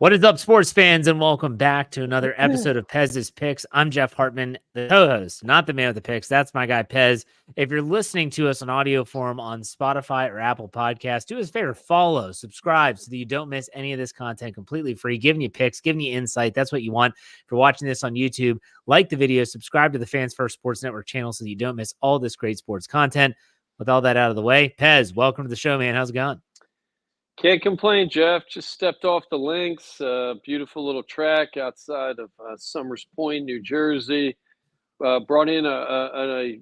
What is up, sports fans, and welcome back to another episode of Pez's Picks. I'm Jeff Hartman, the co-host, not the man with the picks. That's my guy, Pez. If you're listening to us on audio form on Spotify or Apple Podcasts, do us a favor, follow, subscribe so that you don't miss any of this content completely free, giving you picks, giving you insight. That's what you want. If you're watching this on YouTube, like the video, subscribe to the Fans First Sports Network channel so that you don't miss all this great sports content. With all that out of the way, Pez, welcome to the show, man. How's it going? Can't complain, Jeff. Just stepped off the links. Beautiful little track outside of Summers Point, New Jersey. Brought in a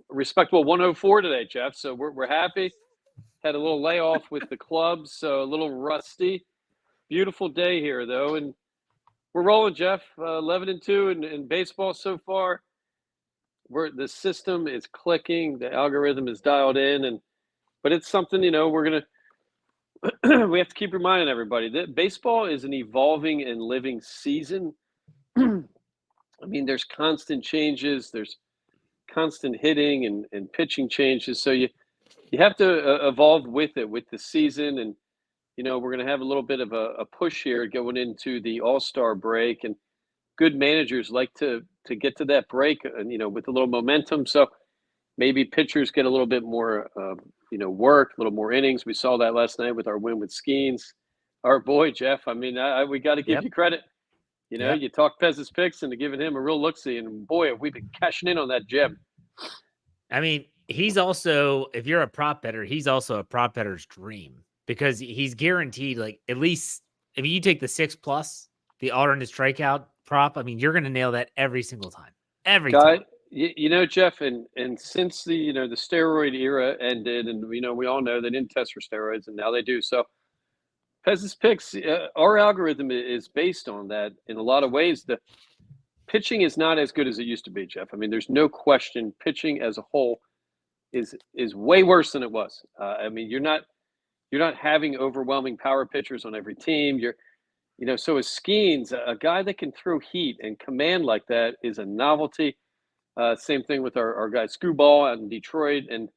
respectable 104 today, Jeff. So we're happy. Had a little layoff with the clubs, so a little rusty. Beautiful day here, though, and we're rolling, Jeff. 11-2 in baseball so far. The system is clicking. The algorithm is dialed in, but it's something we're gonna. We have to keep reminding everybody that baseball is an evolving and living season. I mean, there's constant changes, there's constant hitting and pitching changes. So you have to evolve with it, with the season. And, we're going to have a little bit of a push here going into the All-Star break. And good managers like to get to that break, with a little momentum. So maybe pitchers get a little bit more work, a little more innings. We saw that last night with our win with Skeens. Our boy, Jeff, I mean, we got to give you credit. You talk Pez's Picks into giving him a real look-see, and boy, have we been cashing in on that gem. I mean, he's also, if you're a prop bettor, he's also a prop bettor's dream because he's guaranteed, like, at least, if you take the 6+, the alternate strikeout prop, I mean, you're going to nail that every single time. Every time. Jeff, and since the the steroid era ended, and we all know they didn't test for steroids, and now they do. So, Pez's Picks, our algorithm is based on that in a lot of ways. The pitching is not as good as it used to be, Jeff. I mean, there's no question. Pitching as a whole is way worse than it was. I mean, you're not having overwhelming power pitchers on every team. So as Skeens, a guy that can throw heat and command like that is a novelty. Same thing with our guy Screwball out in Detroit. And,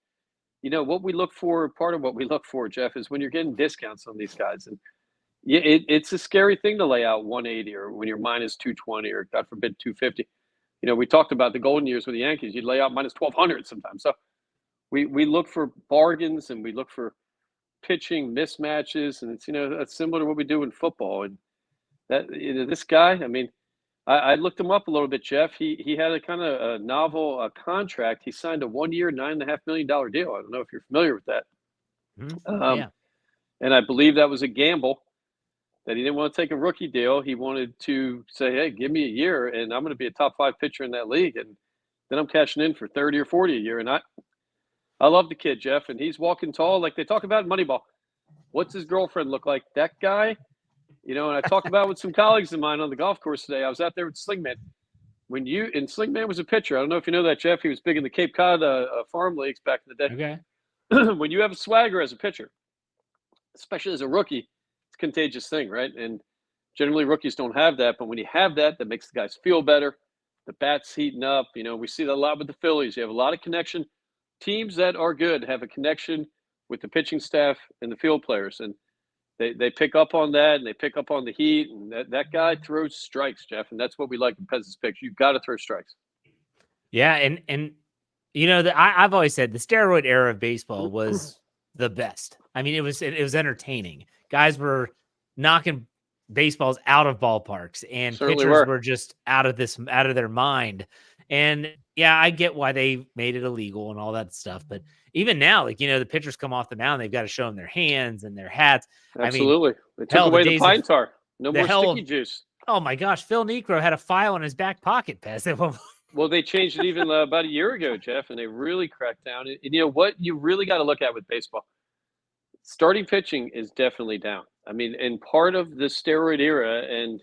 what we look for, part of what we look for, Jeff, is when you're getting discounts on these guys. And it's a scary thing to lay out 180 or when you're minus 220 or, God forbid, 250. We talked about the golden years with the Yankees. You'd lay out minus 1,200 sometimes. So we look for bargains and we look for pitching mismatches. And it's, that's similar to what we do in football. And that, this guy, I mean, I looked him up a little bit, Jeff. He had a kind of a novel contract. He signed a 1-year, $9.5 million deal. I don't know if you're familiar with that. Yeah. And I believe that was a gamble that he didn't want to take a rookie deal. He wanted to say, hey, give me a year and I'm going to be a top 5 pitcher in that league. And then I'm cashing in for 30 or 40 a year. And I love the kid, Jeff. And he's walking tall like they talk about in Moneyball. What's his girlfriend look like? That guy. And I talked about it with some colleagues of mine on the golf course today. I was out there with Slingman. Slingman was a pitcher. I don't know if you know that, Jeff. He was big in the Cape Cod farm leagues back in the day. Okay. When you have a swagger as a pitcher, especially as a rookie, it's a contagious thing, right? And generally rookies don't have that. But when you have that, that makes the guys feel better. The bat's heating up. We see that a lot with the Phillies. You have a lot of connection. Teams that are good have a connection with the pitching staff and the field players. And They pick up on that, and they pick up on the heat, and that guy throws strikes, Jeff, and that's what we like in Pez's Picks. You've got to throw strikes. Yeah, and I've always said the steroid era of baseball was the best. I mean, it was entertaining. Guys were knocking baseballs out of ballparks, and Certainly pitchers were just out of their mind. And yeah, I get why they made it illegal and all that stuff, but even now, like, the pitchers come off the mound, they've got to show them their hands and their hats. Absolutely. I mean, they took away the pine tar. No more sticky juice. Oh my gosh, Phil Niekro had a file in his back pocket, Pez. Well, they changed it even about a year ago, Jeff, and they really cracked down. And what you really got to look at with baseball, starting pitching is definitely down. I mean, and part of the steroid era, and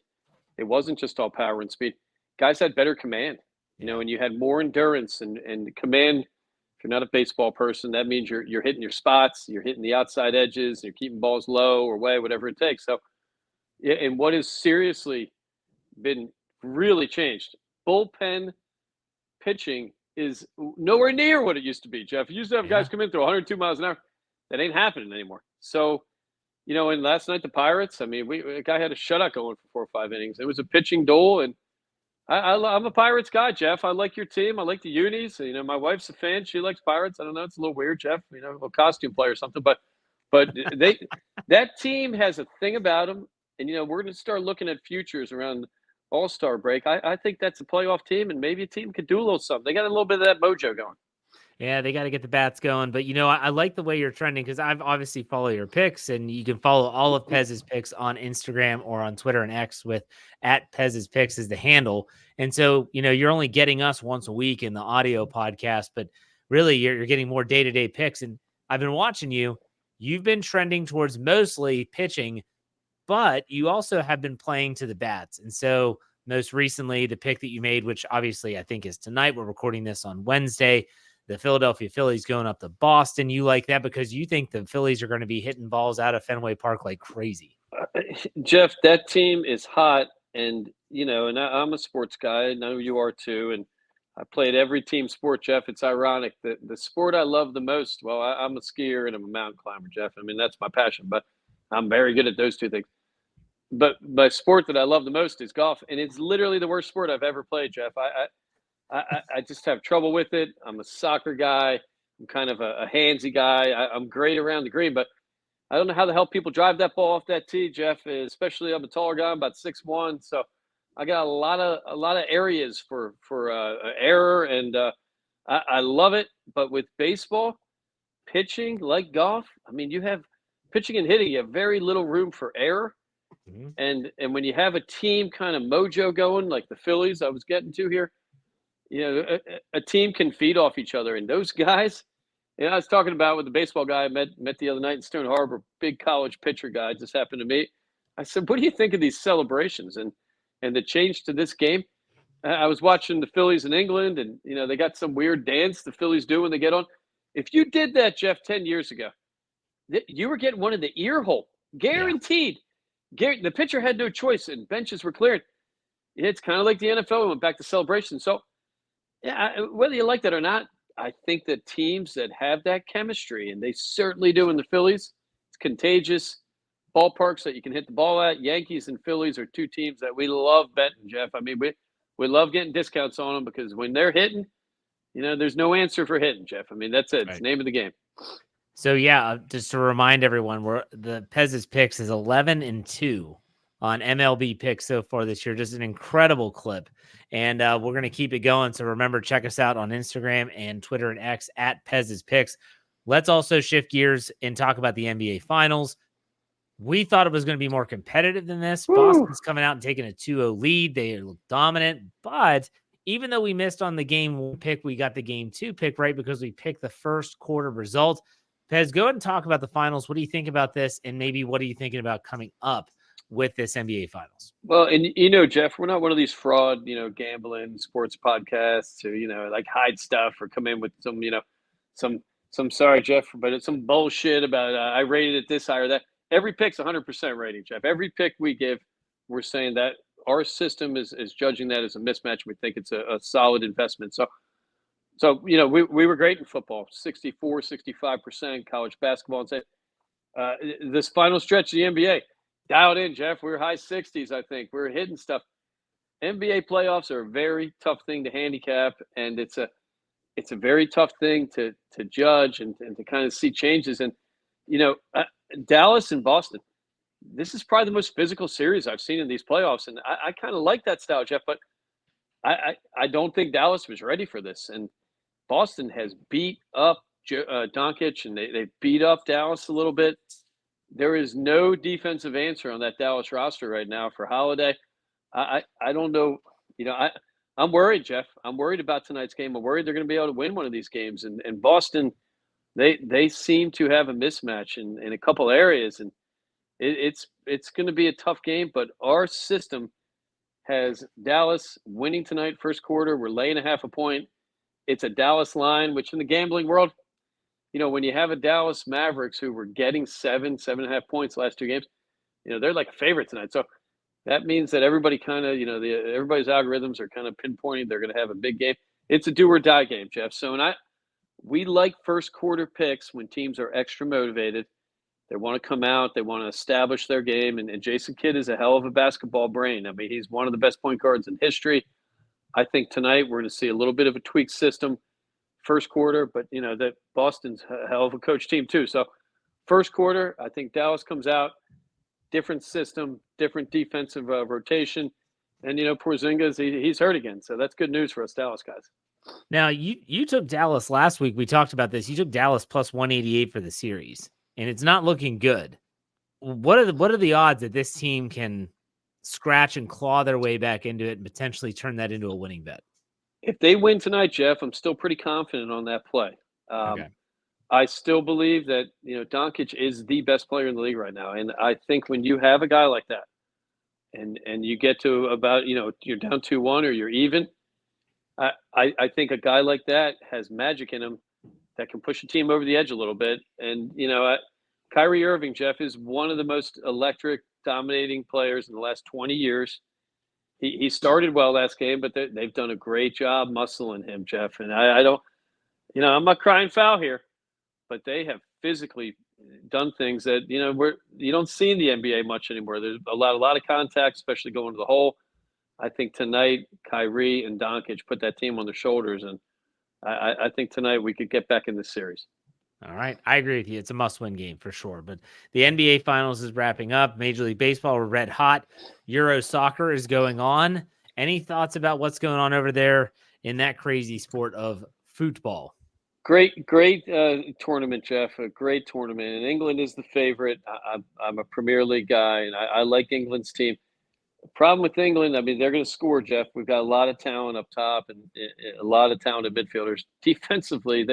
it wasn't just all power and speed, guys had better command, and you had more endurance and command. If you're not a baseball person, that means you're hitting your spots, you're hitting the outside edges, you're keeping balls low or away, whatever it takes. So, yeah, and what has seriously been really changed, bullpen pitching is nowhere near what it used to be, Jeff. You used to have guys come in through 102 miles an hour. That ain't happening anymore. So And last night the Pirates, I mean, a guy had a shutout going for 4 or 5 innings. It was a pitching duel, and I'm a Pirates guy, Jeff. I like your team. I like the unis. My wife's a fan. She likes Pirates. I don't know. It's a little weird, Jeff. A little costume play or something. But that team has a thing about them. And we're going to start looking at futures around All-Star break. I think that's a playoff team, and maybe a team could do a little something. They got a little bit of that mojo going. Yeah, they got to get the bats going. But, I like the way you're trending because I've obviously follow your picks, and you can follow all of Pez's picks on Instagram or on Twitter and X with @Pez's picks is the handle. And so, you're only getting us once a week in the audio podcast, but really you're getting more day-to-day picks. And I've been watching you. You've been trending towards mostly pitching, but you also have been playing to the bats. And so most recently, the pick that you made, which obviously I think is tonight, we're recording this on Wednesday, the Philadelphia Phillies going up to Boston. You like that because you think the Phillies are going to be hitting balls out of Fenway Park like crazy. Jeff, that team is hot. And, and I'm a sports guy. I know you are too. And I played every team sport, Jeff. It's ironic that the sport I love the most, well, I'm a skier and I'm a mountain climber, Jeff. I mean, that's my passion, but I'm very good at those two things. But my sport that I love the most is golf. And it's literally the worst sport I've ever played, Jeff. I just have trouble with it. I'm a soccer guy. I'm kind of a handsy guy. I'm great around the green, but I don't know how the hell people drive that ball off that tee, Jeff. Especially I'm a taller guy, I'm about 6'1", so I got a lot of areas for error, and I love it. But with baseball, pitching like golf, I mean, you have pitching and hitting. You have very little room for error, and when you have a team kind of mojo going like the Phillies, I was getting to here. A team can feed off each other, and those guys. I was talking about with the baseball guy I met the other night in Stone Harbor, big college pitcher guy, just happened to meet. I said, "What do you think of these celebrations and the change to this game?" I was watching the Phillies in England, and they got some weird dance the Phillies do when they get on. If you did that, Jeff, 10 years ago, you were getting one in the ear hole, guaranteed. The pitcher had no choice, and benches were cleared. It's kind of like the NFL. We went back to celebration. So. Yeah, whether you like that or not, I think that teams that have that chemistry, and they certainly do in the Phillies, it's contagious. Ballparks that you can hit the ball at. Yankees and Phillies are two teams that we love betting, Jeff. I mean, we love getting discounts on them because when they're hitting, there's no answer for hitting, Jeff. I mean, that's it. Right. It's the name of the game. So, yeah, just to remind everyone, the Pez's picks is 11-2 on MLB picks so far this year. Just an incredible clip. And we're going to keep it going. So remember, check us out on Instagram and Twitter and X @Pez's picks. Let's also shift gears and talk about the NBA Finals. We thought it was going to be more competitive than this. Woo! Boston's coming out and taking a 2-0 lead. They look dominant. But even though we missed on the game 1 pick, we got the game 2 pick right because we picked the first quarter result. Pez, go ahead and talk about the finals. What do you think about this? And maybe what are you thinking about coming up with this NBA Finals? Well, and Jeff, we're not one of these fraud, gambling sports podcasts who, like hide stuff or come in with some sorry, Jeff, but it's some bullshit about I rated it this high or that. Every pick's 100% rating, Jeff. Every pick we give, we're saying that our system is judging that as a mismatch. We think it's a solid investment. So we were great in football, 64, 65%, college basketball, and say this final stretch of the NBA. Dialed in, Jeff. We were high 60s, I think. We were hitting stuff. NBA playoffs are a very tough thing to handicap, and it's a very tough thing to judge and to kind of see changes. And, Dallas and Boston, this is probably the most physical series I've seen in these playoffs. And I kind of like that style, Jeff, but I don't think Dallas was ready for this. And Boston has beat up Doncic, and they beat up Dallas a little bit. There is no defensive answer on that Dallas roster right now for Holiday. I don't know. I'm worried, Jeff. I'm worried about tonight's game. I'm worried they're going to be able to win one of these games. And Boston, they seem to have a mismatch in a couple areas, and it's going to be a tough game. But our system has Dallas winning tonight, first quarter. We're laying 0.5 point. It's a Dallas line, which in the gambling world, when you have a Dallas Mavericks who were getting 7.5 points the last 2 games, they're like a favorite tonight. So that means that everybody kind of, everybody's algorithms are kind of pinpointing they're going to have a big game. It's a do or die game, Jeff. So we like first quarter picks when teams are extra motivated. They want to come out. They want to establish their game. And Jason Kidd is a hell of a basketball brain. I mean, he's one of the best point guards in history. I think tonight we're going to see a little bit of a tweaked system first quarter, but, that Boston's a hell of a coach team too. So first quarter, I think Dallas comes out, different system, different defensive rotation. And, Porzingis, he's hurt again. So that's good news for us Dallas guys. Now, you took Dallas last week. We talked about this. You took Dallas plus 188 for the series, and it's not looking good. What are the odds that this team can scratch and claw their way back into it and potentially turn that into a winning bet? If they win tonight, Jeff, I'm still pretty confident on that play. Okay. I still believe that, Doncic is the best player in the league right now. And I think when you have a guy like that and you get to about, you're down 2-1 or you're even, I think a guy like that has magic in him that can push a team over the edge a little bit. And, Kyrie Irving, Jeff, is one of the most electric, dominating players in the last 20 years. He started well last game, but they've done a great job muscling him, Jeff. And I don't, I'm not crying foul here, but they have physically done things that, you don't see in the NBA much anymore. There's a lot of contact, especially going to the hole. I think tonight, Kyrie and Doncic put that team on their shoulders, and I think tonight we could get back in this series. All right. I agree with you. It's a must-win game for sure. But the NBA Finals is wrapping up. Major League Baseball, we're red hot. Euro soccer is going on. Any thoughts about what's going on over there in that crazy sport of football? Great tournament, Jeff. A great tournament. And England is the favorite. I'm a Premier League guy, and I like England's team. The problem with England, I mean, they're going to score, Jeff. We've got a lot of talent up top and a lot of talented midfielders. Defensively,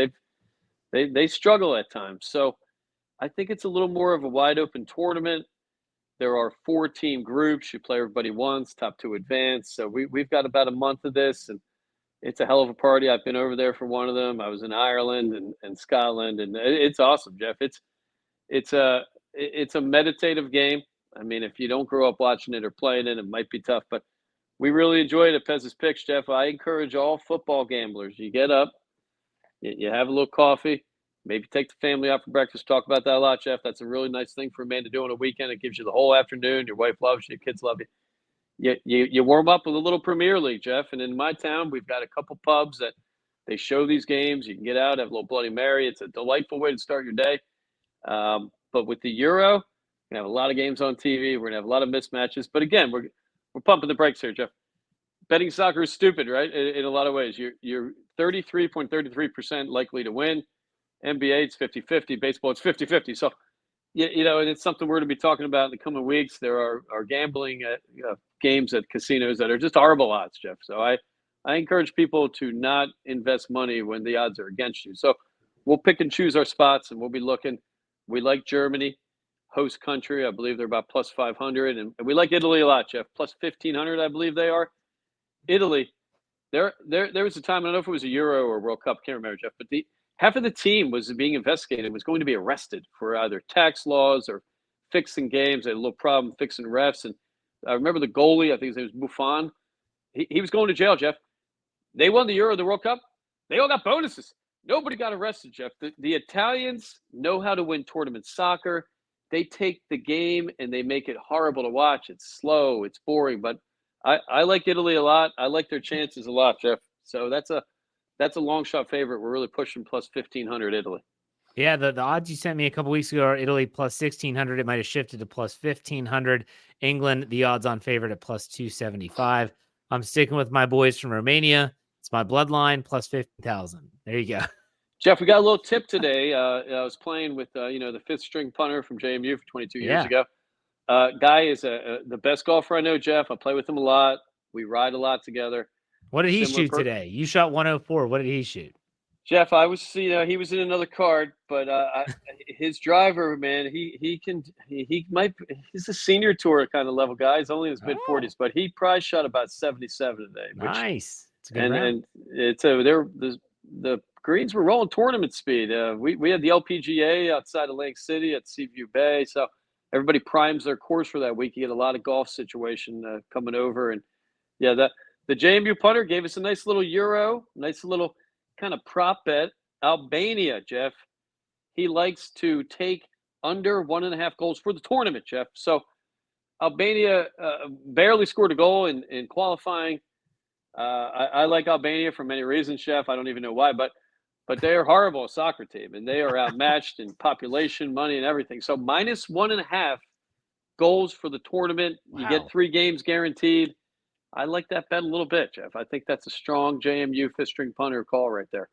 they struggle at times. So I think it's a little more of a wide open tournament. There are 4-team groups. You play everybody once, top 2 advance. So we've got about a month of this, and it's a hell of a party. I've been over there for one of them. I was in Ireland and Scotland, and it's awesome, Jeff. It's a meditative game. I mean, if you don't grow up watching it or playing it, it might be tough. But we really enjoy it at Pez's Picks, Jeff. I encourage all football gamblers. You get up, you have a little coffee, maybe take the family out for breakfast. Talk about that a lot, Jeff. That's a really nice thing for a man to do on a weekend. It gives you the whole afternoon. Your wife loves you. Your kids love you. You warm up with a little Premier League, Jeff. And in my town, we've got a couple pubs that they show these games. You can get out, have a little Bloody Mary. It's a delightful way to start your day. But with the Euro, we're going to have a lot of games on TV. We're going to have a lot of mismatches. But again, we're pumping the brakes here, Jeff. Betting soccer is stupid, right? In a lot of ways. You're 33.33% likely to win. NBA, it's 50-50. Baseball, it's 50-50. So, and it's something we're going to be talking about in the coming weeks. There are gambling games at casinos that are just horrible odds, Jeff. So I encourage people to not invest money when the odds are against you. So we'll pick and choose our spots, and we'll be looking. We like Germany, host country. I believe they're about plus 500. And we like Italy a lot, Jeff. Plus 1,500, I believe they are. Italy, there was a time, I don't know if it was a Euro or World Cup, can't remember, Jeff, but half of the team was being investigated, was going to be arrested for either tax laws or fixing games. They had a little problem fixing refs. And I remember the goalie, I think his name was Buffon. He was going to jail, Jeff. They won the Euro, the World Cup. They all got bonuses. Nobody got arrested, Jeff. The Italians know how to win tournament soccer. They take the game and they make it horrible to watch. It's slow. It's boring. But I like Italy a lot. I like their chances a lot, Jeff. So that's a long shot favorite. We're really pushing plus 1,500 Italy. Yeah, the odds you sent me a couple weeks ago are Italy plus 1,600. It might have shifted to plus 1,500. England, the odds on favorite at plus 275. I'm sticking with my boys from Romania. It's my bloodline plus 50,000. There you go. Jeff, we got a little tip today. I was playing with the 5th string punter from JMU for 22 years ago. Guy is the best golfer I know, Jeff. I play with him a lot. We ride a lot together. What did he shoot today? You shot 104. What did he shoot? Jeff, he was in another card, but his driver, man, he's a senior tour kind of level guy. He's only in his mid-40s, but he probably shot about 77 today. Nice. It's a good round. And it's the greens were rolling tournament speed. We had the LPGA outside of Lake City at Seaview Bay, so everybody primes their course for that week. You get a lot of golf situation coming over, and the JMU punter gave us a nice little Euro, nice little kind of prop bet. Albania, Jeff, he likes to take under 1.5 goals for the tournament, Jeff. So Albania barely scored a goal in qualifying. I like Albania for many reasons, Jeff. I don't even know why, but they are horrible soccer team, and they are outmatched in population, money, and everything. So minus 1.5 goals for the tournament. Wow. You get 3 games guaranteed. I like that bet a little bit, Jeff. I think that's a strong JMU fifth string punter call right there.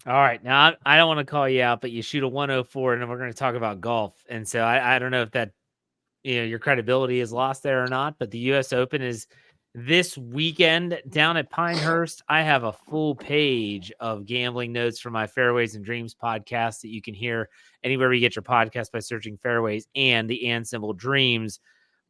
All right. Now, I don't want to call you out, but you shoot a 104, and then we're going to talk about golf. And so I don't know if that, your credibility is lost there or not, but the U.S. Open is this weekend down at Pinehurst. I have a full page of gambling notes for my Fairways and Dreams podcast that you can hear anywhere you get your podcast by searching Fairways and the and symbol Dreams.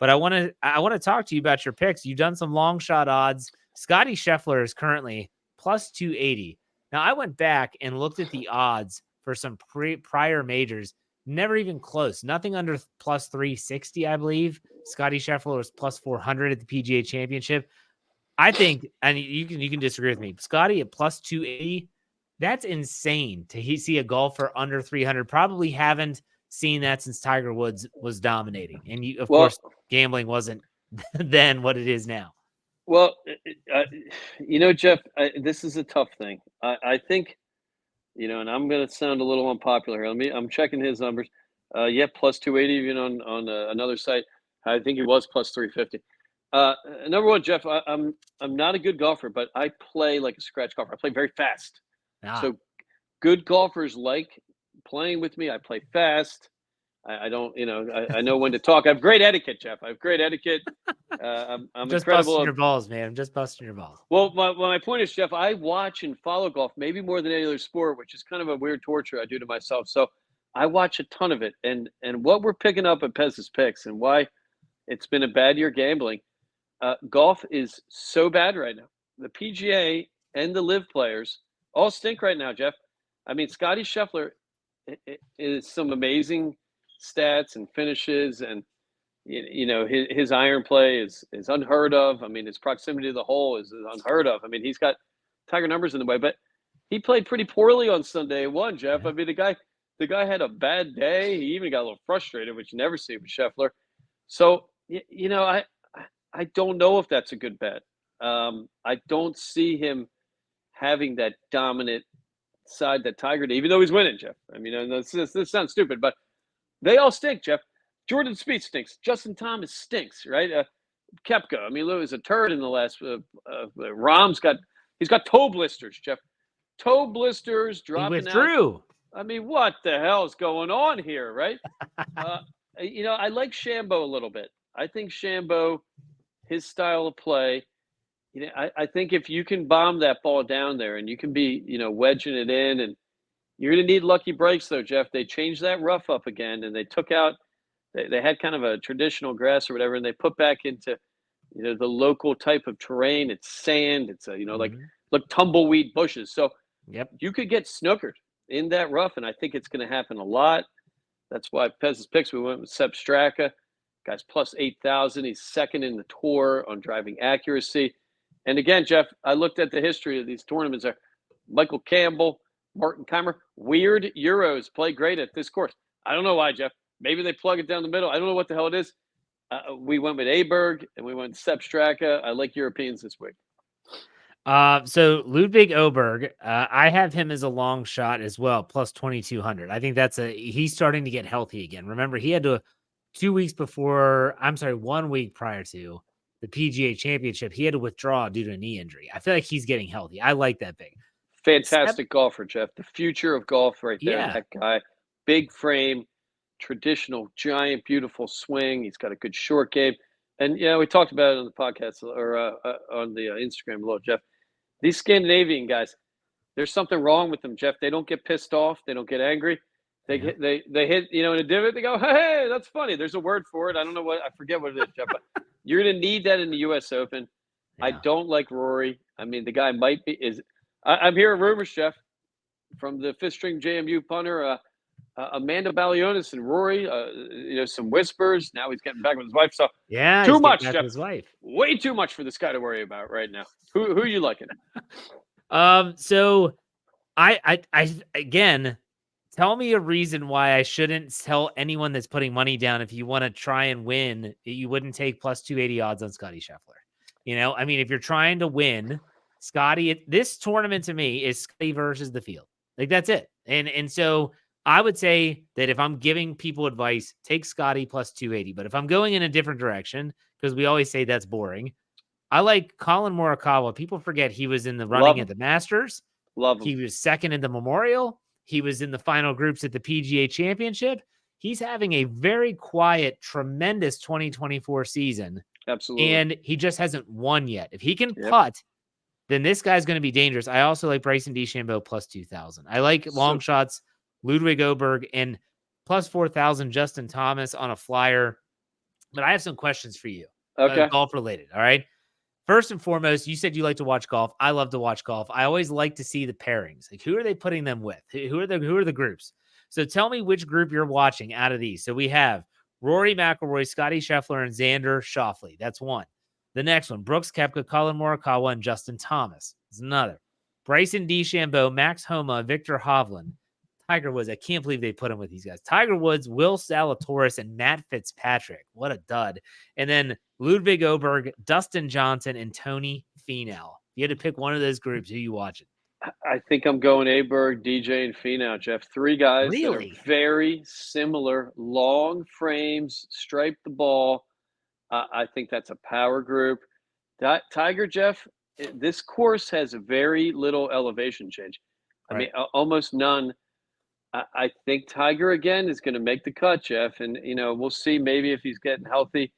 But I want to talk to you about your picks. You've done some long shot odds. Scotty Scheffler is currently plus 280. Now, I went back and looked at the odds for some prior majors. Never even close. Nothing under plus 360, I believe. Scotty Scheffler was plus 400 at the PGA Championship. I think, and you can disagree with me, Scotty at plus 280, that's insane to see a golfer under 300. Probably haven't seen that since Tiger Woods was dominating. And, of course, gambling wasn't then what it is now. Well, Jeff, this is a tough thing. I think, and I'm going to sound a little unpopular here. I'm checking his numbers. Plus 280 even on another site. I think he was plus 350. Number one, Jeff, I'm not a good golfer, but I play like a scratch golfer. I play very fast. So good golfers like playing with me. I play fast. I don't, I know when to talk. I have great etiquette, Jeff. I have great etiquette. I'm just incredible. Busting your balls, man. I'm just busting your balls. Well, my point is, Jeff, I watch and follow golf maybe more than any other sport, which is kind of a weird torture I do to myself. So I watch a ton of it. And what we're picking up at Pez's Picks and why it's been a bad year gambling, golf is so bad right now. The PGA and the LIV players all stink right now, Jeff. I mean, Scotty Scheffler is some amazing stats and finishes, and his iron play is unheard of. I mean, his proximity to the hole is unheard of. I mean, he's got Tiger numbers in the way, but he played pretty poorly on Sunday and won, Jeff. I mean, the guy had a bad day. He even got a little frustrated, which you never see with Scheffler. So I don't know if that's a good bet. I don't see him having that dominant side that Tiger did, even though he's winning, Jeff. I mean, this sounds stupid, but they all stink, Jeff. Jordan Spieth stinks. Justin Thomas stinks, right? Koepka, I mean, Lou is a turd in the last. Rahm's he's got toe blisters, Jeff. Toe blisters dropping he withdrew. Out. I mean, what the hell is going on here, right? I like Shambo a little bit. I think Shambo, his style of play, I think if you can bomb that ball down there and you can be, wedging it in, and you're going to need lucky breaks, though, Jeff. They changed that rough up again, and they took out. They had kind of a traditional grass or whatever, and they put back into, the local type of terrain. It's sand. It's like tumbleweed bushes. So you could get snookered in that rough, and I think it's going to happen a lot. That's why Pez's Picks, we went with Sepp Straka. Guy's plus 8,000. He's second in the tour on driving accuracy. And again, Jeff, I looked at the history of these tournaments. Michael Campbell, Martin Keimer, weird Euros play great at this course. I don't know why, Jeff. Maybe they plug it down the middle. I don't know what the hell it is. We went with Aberg and we went with Sepp Straka. I like Europeans this week. So Ludwig Oberg, I have him as a long shot as well, plus 2,200. I think he's starting to get healthy again. Remember, he had 1 week prior to the PGA Championship, he had to withdraw due to a knee injury. I feel like he's getting healthy. I like that big. Fantastic golfer, Jeff. The future of golf right there. Yeah. That guy, big frame, traditional, giant, beautiful swing. He's got a good short game. And, we talked about it on the podcast or on the Instagram a little, Jeff. These Scandinavian guys, there's something wrong with them, Jeff. They don't get pissed off. They don't get angry. They hit, in a divot. They go, hey, that's funny. There's a word for it. I don't know I forget what it is, Jeff. But you're going to need that in the U.S. Open. Yeah. I don't like Rory. I mean, the guy might be I'm hearing rumors, Jeff, from the fifth string JMU punter, Amanda Balionis and Rory. Some whispers. Now he's getting back with his wife. So too much, Jeff. His wife. Way too much for this guy to worry about right now. Who are you liking? So I again, Tell me a reason why I shouldn't tell anyone that's putting money down if you want to try and win, you wouldn't take plus 280 odds on Scotty Scheffler. I mean, if you're trying to win, Scotty, this tournament to me is Scotty versus the field. Like that's it. And so I would say that if I'm giving people advice, take Scotty plus 280. But if I'm going in a different direction, because we always say that's boring, I like Colin Morikawa. People forget he was in the running at the Masters. Love him. He was second in the Memorial. He was in the final groups at the PGA Championship. He's having a very quiet, tremendous 2024 season. Absolutely. And he just hasn't won yet. If he can putt, then this guy's going to be dangerous. I also like Bryson DeChambeau plus 2,000. I like long shots, Ludwig Oberg, and plus 4,000 Justin Thomas on a flyer. But I have some questions for you. Okay. Golf related. All right. First and foremost, you said you like to watch golf. I love to watch golf. I always like to see the pairings. Like, who are they putting them with? Who are the groups? So tell me which group you're watching out of these. So we have Rory McIlroy, Scotty Scheffler, and Xander Schauffele. That's one. The next one, Brooks Koepka, Colin Morikawa, and Justin Thomas. That's another. Bryson DeChambeau, Max Homa, Victor Hovland, Tiger Woods. I can't believe they put him with these guys. Tiger Woods, Will Zalatoris, and Matt Fitzpatrick. What a dud. And then Ludwig Oberg, Dustin Johnson, and Tony Finau. You had to pick one of those groups. Who you watching? I think I'm going Aberg, DJ, and Finau, Jeff. Three guys that are very similar, long frames, stripe the ball. I think that's a power group. Tiger, Jeff, this course has very little elevation change. I mean, almost none. I think Tiger, again, is going to make the cut, Jeff. And, we'll see maybe if he's getting healthy.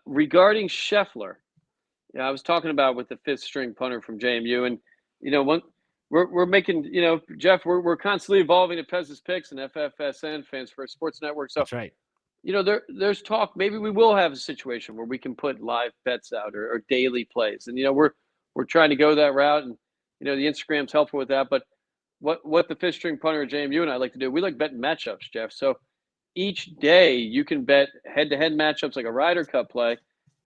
Regarding Scheffler, I was talking about with the fifth string punter from JMU. And, when we're making, Jeff, we're constantly evolving at Pez's Picks and FFSN, Fans First Sports Network. So, that's right. There's talk. Maybe we will have a situation where we can put live bets out or daily plays. And, we're trying to go that route. And, the Instagram's helpful with that. But what the fifth string punter at JMU and I like to do, we like betting matchups, Jeff. So each day you can bet head-to-head matchups like a Ryder Cup play.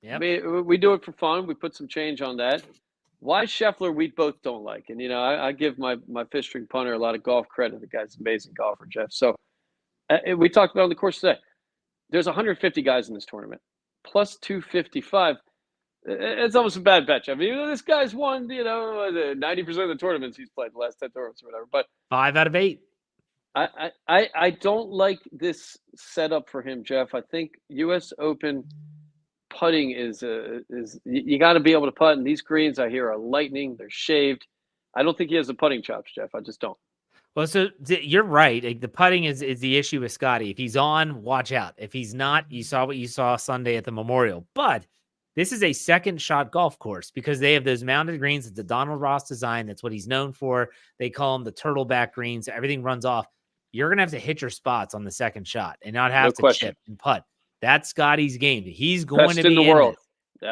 Yep. I mean, we do it for fun. We put some change on that. Why Scheffler, we both don't like. And, I give my fifth string punter a lot of golf credit. The guy's an amazing golfer, Jeff. So we talked about on the course today. There's 150 guys in this tournament, plus 255. It's almost a bad bet. I mean, this guy's won, 90% of the tournaments he's played, the last 10 tournaments or whatever. But 5 out of 8. I don't like this setup for him, Jeff. I think U.S. Open putting is you got to be able to putt. And these greens I hear are lightning. They're shaved. I don't think he has the putting chops, Jeff. I just don't. Well, so you're right. Like, the putting is the issue with Scotty. If he's on, watch out. If he's not, you saw what you saw Sunday at the Memorial. But this is a second shot golf course because they have those mounted greens. It's the Donald Ross design. That's what he's known for. They call them the turtleback greens. Everything runs off. You're going to have to hit your spots on the second shot and not have to chip and putt. That's Scotty's game. He's going Best to be in the world.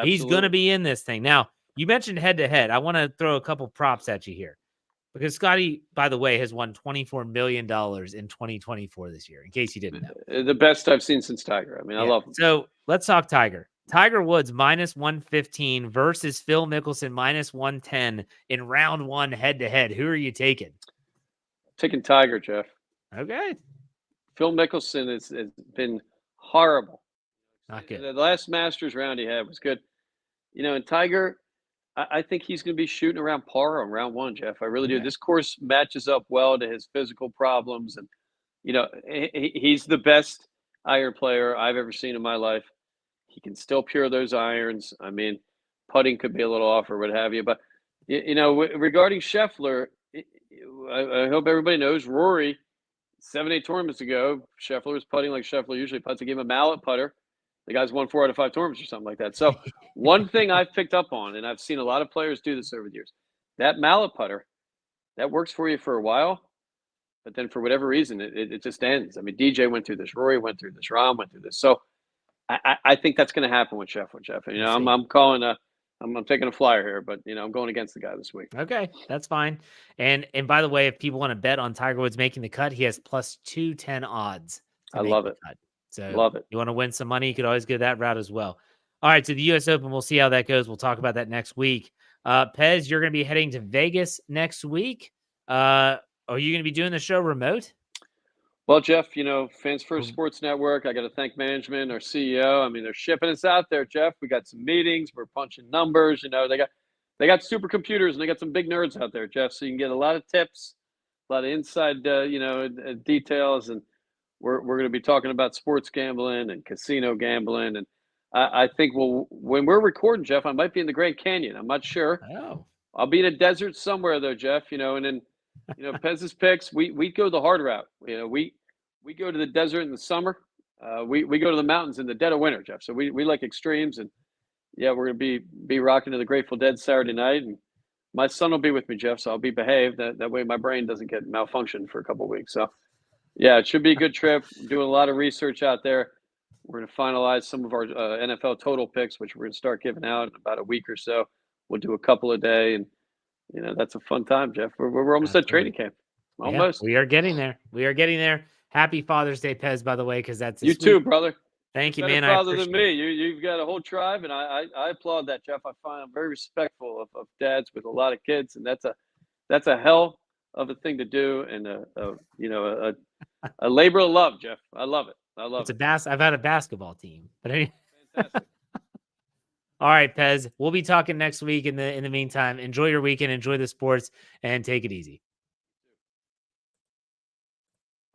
He's going to be in this thing. Now, you mentioned head-to-head. I want to throw a couple props at you here. Because Scotty, by the way, has won $24 million in 2024 this year, in case you didn't know. The best I've seen since Tiger. I mean, I love him. So let's talk Tiger. Tiger Woods minus 115 versus Phil Mickelson minus 110 in round one head-to-head. Who are you taking? Taking Tiger, Jeff. Okay. Phil Mickelson has been horrible. Not good. The last Masters round he had was good. And Tiger, I think he's going to be shooting around par on round one, Jeff. I really do. This course matches up well to his physical problems. And, he's the best iron player I've ever seen in my life. He can still pure those irons. I mean, putting could be a little off or what have you. But, regarding Scheffler, I hope everybody knows Rory, 7-8 tournaments ago, Scheffler was putting like Scheffler usually puts. He gave him a mallet putter. The guy's won 4 out of 5 tournaments or something like that. So one thing I've picked up on, and I've seen a lot of players do this over the years, that mallet putter, that works for you for a while, but then for whatever reason, it just ends. I mean, DJ went through this, Rory went through this, Rahm went through this. So I think that's going to happen with Scheffler, Jeff. And, I'm calling I'm taking a flyer here, but I'm going against the guy this week. Okay, that's fine. And by the way, if people want to bet on Tiger Woods making the cut, he has plus 210 odds. I love it. Cut. So love it. You want to win some money, you could always go that route as well. All right, so the U.S. Open, we'll see how that goes. We'll talk about that next week. Pez, you're going to be heading to Vegas next week. Are you going to be doing the show remote? Well, Jeff, Fans First Sports Network, I got to thank management, our CEO. I mean, they're shipping us out there, Jeff. We got some meetings. We're punching numbers. They got supercomputers and they got some big nerds out there, Jeff. So you can get a lot of tips, a lot of inside, details. And we're going to be talking about sports gambling and casino gambling. And I think, when we're recording, Jeff, I might be in the Grand Canyon. I'm not sure. Oh, I'll be in a desert somewhere, though, Jeff. And then Pez's picks, we go the hard route. We go to the desert in the summer. We go to the mountains in the dead of winter, Jeff. So we like extremes, and yeah, we're gonna be rocking to the Grateful Dead Saturday night, and my son will be with me, Jeff. So I'll be behaved. That way my brain doesn't get malfunctioned for a couple of weeks. So yeah, it should be a good trip. We're doing a lot of research out there. We're gonna finalize some of our NFL total picks, which we're gonna start giving out in about a week or so. We'll do a couple a day, and that's a fun time, Jeff. We're almost at training camp. Almost. Yeah, we are getting there. We are getting there. Happy Father's Day, Pez, by the way, because that's you too, brother. Thank you, Better man. father than me. You've got a whole tribe, and I applaud that, Jeff. I find I'm very respectful of dads with a lot of kids, and that's a hell of a thing to do, and a labor of love, Jeff. I love it. I love it. I've had a basketball team, but anyway. Fantastic. All right, Pez. We'll be talking next week. In the meantime, enjoy your weekend, enjoy the sports, and take it easy.